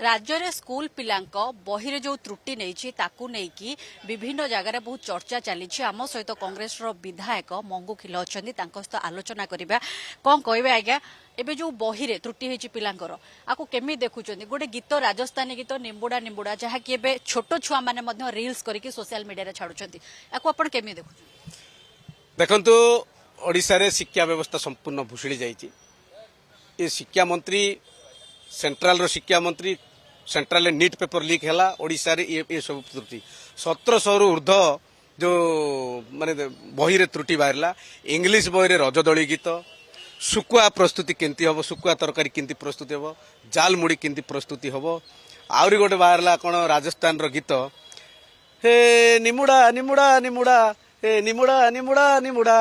राज्य रे स्कूल पिलांक बहिरे जो त्रुटि नहीं विभिन्न जगार बहुत चर्चा चली आम सहित कांग्रेस विधायक मंगू खिल अच्छा सहित आलोचना करवा कौन कहे आज्ञा एबे जो बहिरे त्रुटि होती पिलांकर आपको केमी देखुं गोटे गीत राजस्थानी गीत निंबुड़ा निंबुड़ा जहाँकि छोट छुआ मैंने रिल्स करके सोशल मीडिया छाड़ुंट आपको केमी देखुं देखु ओडिशा रे शिक्षा व्यवस्था संपूर्ण भूषिड़ी जाइए शिक्षा मंत्री सेंट्रल रो शिक्षा मंत्री सेंट्रल नीट पेपर लीक है ओडिशा रे ये सब त्रुटि 1700 रु ऊर्ध जो माने बही रे त्रुटि बाहरला इंग्लिश बही रे रजदोली गीत सुकुआ प्रस्तुति केंती हबो सुकुआ तरकारी केंती प्रस्तुति हबो जाल मुड़ी केंती प्रस्तुति हबो आउरी गोटे बाहरला कोन राजस्थान रो गीत हे निमुड़ा निमुड़ा निमुड़ा हे निमुड़ा निमुड़ा निमुड़ा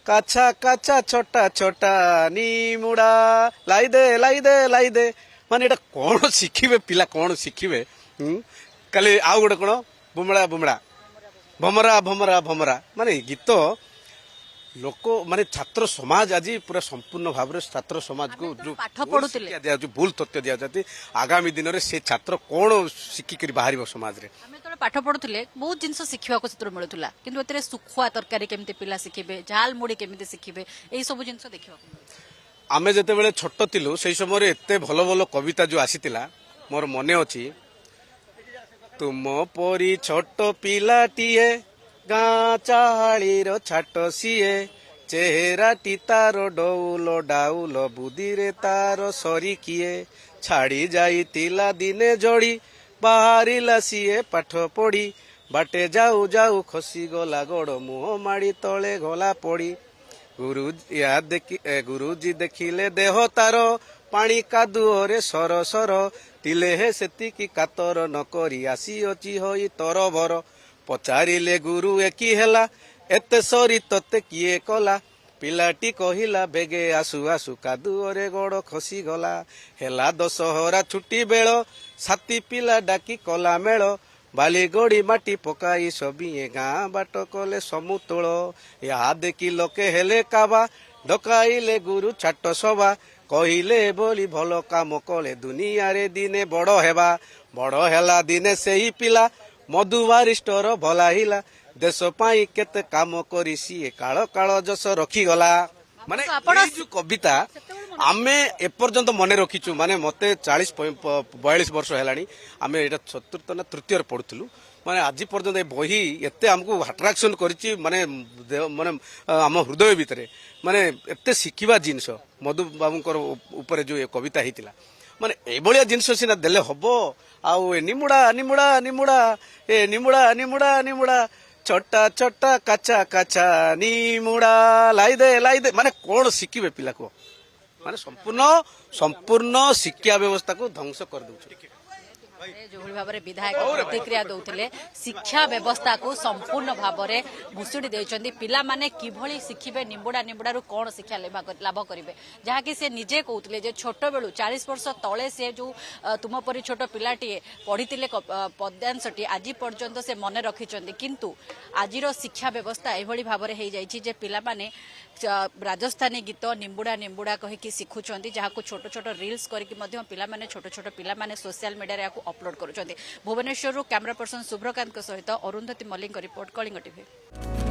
काछा काछा छोटा छोटा निमुड़ा लाई दे माने एटा कौन शिखिबे पिला कौन शिखिबे काली आउ गोटे कौन बुमड़ा बुमड़ा भमरा भमरा भमरा माने गीत लोक माने छात्र समाज आज पूरा संपूर्ण भाव में छात्र समाज को जो पाठ पढ़ुतिले दिया भूल तथ्य दिया जाती आगामी दिन में से छात्र कौन शिखिक बाहर समाज रे पाठ पढ़ुले बहुत जिन शिखा मिलूला कि सुखुआ तरकारी केमती पिला शिखिबे झाल मुड़ी केमती शिखिबे यही सब जिन देखा आमे जते बेले छोट थिलु से समय एते भल भल कविता जो आसीतिला मोर मने अछि तुम परी छोट पिलाटीए गाँ चाहालीर छाट सीए चेहराटी तार डौल डाउल बुदिरे तार सरी किए छाड़ी जाइतिला दिने जोड़ी बाहरिला सीए पाठ पढ़ी बाटे जाऊ जाऊ खसी गला गोड़ मुह माड़ी तले गला पड़ी गुरुजी देखिले देह तार पानी कादुओरे सर सर तिले हे सेतिकी कातर नकरी आसीअछि होई तरभर पचारिले गुरु एकी हेला एते सरी तते किए कला पिलाटी कहिला बेगे आसु आसु कादुओरे गोड़ खसी गला हेला दशहरा छुट्टी बेଳ साथी पिला डाकी कला मेळ बाली गोड़ी माटी पकाई सबिए गाँ बाट कले समुतोल या देखी लोके हेले काबा डकाइले गुरु छाट सभा कहिले बोली भल काम कले दुनिया रे दिने बड़ हेबा बड़ हेला दिने सेही पिला मधु बारिस्टर भलाहिला देश पाई केते काम करी सीए काल काल जस रखीगला माने जो कविता आमे एपर्यंत मन रखीचु माने मते 40-42 वर्ष हेलानी आमे एटा चतुर्थ ना तृतीय पढ़ुथलु माने आज पर्यंत ए बही एते हमको अट्रैक्शन करिछि माने माने आम हृदय भितरे माने एते शिखिबा जिंस मधु बाबूकर ऊपर जो कविता हितिला माने ए बलिया जिंस सिना देले हबो आउ ए निमुड़ा निमुड़ा निमुड़ा ए निमुड़ा निमुड़ा निमुड़ा छोटा छोटा काचा काचा निमुड़ा लाई दे माने कौन शिखिबे पिला को माने संपूर्ण शिक्षा व्यवस्था को ध्वंस कर दउछ जो भाव में विधायक प्रतिक्रिया दौले शिक्षा व्यवस्था को संपूर्ण भाव में भुशुड़ी देते पिला माने किभली शिखिबे निंबुड़ा निंबुड़ा कौन शिक्षा लाभ करेंगे जहाँकि से निजे कहते छोट बेलू 40 वर्ष तले से जो तुम परी छोट पिलाटीए पढ़ी पद्यांशटी आज पर्यंत से मन रखिंट किंतु आज शिक्षा व्यवस्था यह भाव में हो जाए पिला माने राजस्थानी गीत निंबुड़ा निंबुड़ा कहीकि शिखुंट जहाँ को छोट छोट रिल्स करके पिला माने छोट छोट पिला माने सोशल मीडिया अपलोड करुँच भुवनेश्वर कैमरा पर्सन शुभ्रकांत सहित अरुंधति मल्लिक रिपोर्ट कलिंग टीवी।